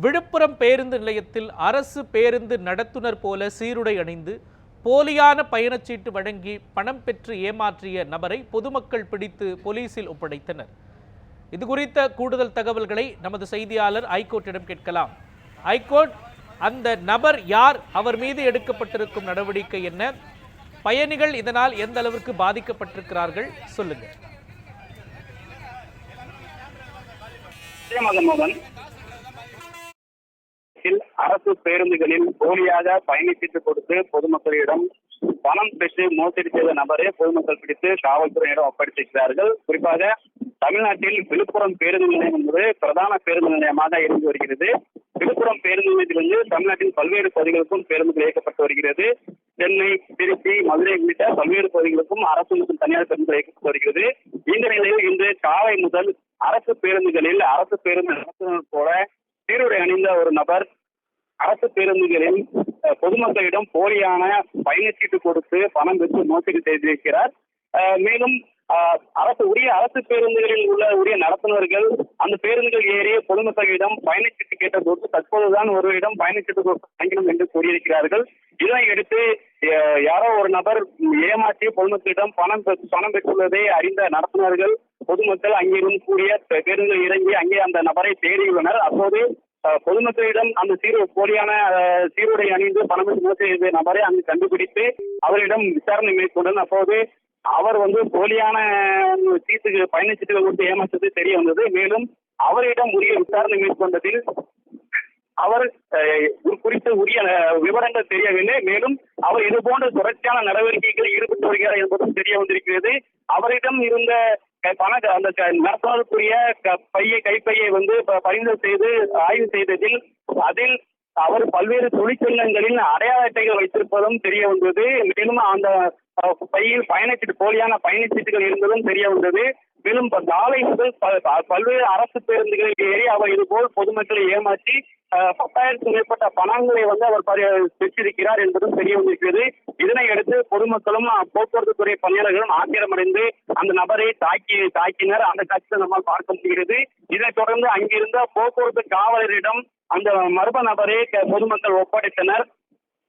விழுப்புரம் பேருந்து நிலையத்தில் அரசு பேருந்து நடத்துனர் போல சீருடை அணிந்து போலியான பயணச்சீட்டு வழங்கி பணம் பெற்று ஏமாற்றிய நபரை பொதுமக்கள் பிடித்து போலீசில் ஒப்படைத்தனர். இதுகுறித்த கூடுதல் தகவல்களை நமது செய்தியாளர் ஐகோர்ட்டிடம் கேட்கலாம். ஐகோர்ட், அந்த நபர் யார், அவர் மீது எடுக்கப்பட்டிருக்கும் நடவடிக்கை என்ன, பயணிகள் இதனால் எந்த அளவிற்கு பாதிக்கப்பட்டிருக்கிறார்கள், சொல்லுங்க. அரசு பேருந்துகளில் போலியாக பயணச்சீட்டு கொடுத்து பொதுமக்களிடம் பணம் பெற்று மோசடி செய்த நபரை பொதுமக்கள் பிடித்து காவல்துறையிடம் ஒப்படைத்திருக்கிறார்கள். குறிப்பாக தமிழ்நாட்டில் விழுப்புரம் பேருந்து நிலையம் என்பது பிரதான பேருந்து நிலையமாக இருந்து வருகிறது. விழுப்புரம் பேருந்து நிலையத்திலிருந்து தமிழ்நாட்டின் பல்வேறு பகுதிகளுக்கும் பேருந்துகள் இயக்கப்பட்டு வருகிறது. சென்னை, திருச்சி, மதுரை உள்ளிட்ட பல்வேறு பகுதிகளுக்கும் அரசு மற்றும் தனியார் பேருந்துகள் இயக்கப்பட்டு வருகிறது. இந்த நிலையில் இன்று காலை முதல் அரசு பேருந்துகளில் அரசு பேருந்து நடத்துனர் போல சீருடை அணிந்த ஒரு நபர் அரசு பேருந்துகளில் பொதுமக்களிடம் போலியான பயணச்சீட்டு கொடுத்து பணம் பெற்று மோசடி செய்திருக்கிறார். மேலும் அரசு பேருந்துகளில் உரிய நடத்துனர்கள் அந்த பேருந்துகள் ஏறி பொதுமக்களிடம் பயணச்சீட்டு கேட்ட போது தற்போதுதான் ஒருவரிடம் பயணச்சீட்டு வாங்கினோம் என்று கூறியிருக்கிறார்கள். இதனை அடுத்து யாரோ ஒரு நபர் ஏமாற்றி பொதுமக்களிடம் பணம் பெற்றுள்ளதை அறிந்த நடத்துனர்கள் பொதுமக்கள் அங்கிருந்து கூடிய பேருந்தில் இறங்கி அங்கே அந்த நபரை தேடியுள்ளனர். அப்போது பொதுமக்களிடம் அந்த போலியான சீருடை அணிந்து பணம் பெற்று மோசடி செய்த நபரை அங்கு கண்டுபிடித்து அவரிடம் விசாரணை மேற்கொண்டனர். அப்போது அவர் போலியான பயணச்சீட்டுகள் கொடுத்து ஏமாற்றது தெரிய வந்தது. மேலும் அவரிடம் உரிய விசாரணை மேற்கொண்டதில் அவர் குறித்த உரிய விவரங்கள் தெரியவில்லை. மேலும் அவர் இதுபோன்ற தொடர்ச்சியான நடவடிக்கைகளில் ஈடுபட்டு வருகிறார் என்பதும் தெரிய வந்திருக்கிறது. அவரிடம் இருந்த அந்த நடத்துவதற்குரிய கைப்பையை பறிமுதல் செய்து ஆய்வு செய்ததில் அதில் அவர் பல்வேறு தொழிற்சங்கங்களின் அடையாள அட்டைகள் வைத்திருப்பதும் தெரிய வந்தது. மேலும் அந்த பையில் போலியான பயணச்சீட்டுகள் இருந்ததும் தெரிய வந்தது. மேலும் காலை முதல் பல்வேறு அரசு பேருந்துகளில் ஏறி அவர் இதுபோல் பொதுமக்களை ஏமாற்றி 10,000க்கும் மேற்பட்ட பணங்களை அவர் பெற்றிருக்கிறார் என்பதும் தெரிய வந்திருக்கிறது. இதனை அடுத்து பொதுமக்களும் போக்குவரத்து துறை பணியாளர்களும் ஆத்திரமடைந்து அந்த நபரை தாக்கினர். அந்த காட்சியை நம்மால் பார்க்க முடிகிறது. இதனைத் தொடர்ந்து அங்கிருந்த போக்குவரத்து காவலரிடம் அந்த மர்ம நபரை பொதுமக்கள் ஒப்படைத்தனர்.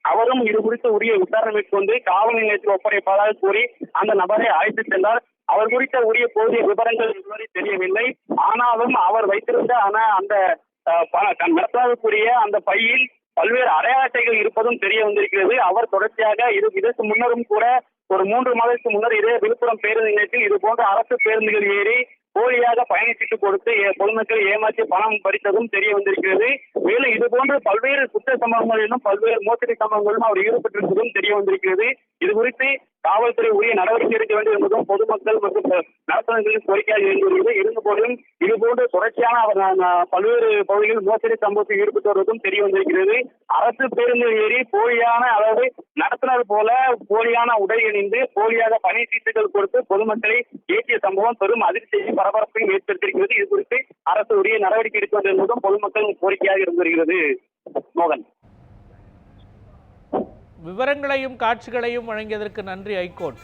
அவரும் இது குறித்து உரிய விசாரணை மேற்கொண்டு காவல் நிலையத்தில் ஒப்படைப்பதாக கூறி அந்த நபரை அழைத்து சென்றார். அவர் குறித்த உரிய போதிய விவரங்கள் இதுவரை தெரியவில்லை. ஆனாலும் அவர் வைத்திருந்த அந்த நடத்துவதற்குரிய அந்த பையில் பல்வேறு அடையாள அட்டைகள் இருப்பதும் தெரிய வந்திருக்கிறது. அவர் தொடர்ச்சியாக இதற்கு முன்னரும் கூட ஒரு 3 மாதத்துக்கு முன்னர் இதே விழுப்புரம் பேருந்து நிலையத்தில் இது போன்ற அரசு பேருந்துகள் ஏறி போலியாக பயணச்சீட்டு கொடுத்து பொதுமக்களை ஏமாற்றி பணம் பறித்ததும் தெரிய வந்திருக்கிறது. மேலும் இதுபோன்று பல்வேறு குற்ற சம்பவங்களிலும் பல்வேறு மோசடி சம்பவங்களிலும் அவர் ஈடுபட்டிருப்பதும் தெரிய வந்திருக்கிறது. இது குறித்து காவல்துறை உரிய நடவடிக்கை எடுக்க வேண்டும் என்பதும் பொதுமக்கள் மற்றும் நடத்துனர்களின் கோரிக்கையாக இருந்து வருகிறது. இருந்தபோதிலும் இதுபோன்று தொடர்ச்சியான அவர் பல்வேறு பகுதிகளில் மோசடி சம்பவத்தில் ஈடுபட்டு வருவதும் தெரிய வந்திருக்கிறது. அரசு பேருந்தில் ஏறி போலியான நடத்துனர் போல போலியான உடை அணிந்து போலியாக பயணச்சீட்டுகள் கொடுத்து பொதுமக்களை ஏற்றிய சம்பவம் பெரும் அதிர்ச்சியையும் பரபரப்பையும் ஏற்படுத்தியிருக்கிறது. இது குறித்து அரசு உரிய நடவடிக்கை எடுக்க வேண்டும் என்பதும் பொதுமக்கள் கோரிக்கையாக இருந்து வருகிறது. மோகன், விவரங்களையும் காட்சிகளையும் வழங்கியதற்கு நன்றி ஐகோர்ட்.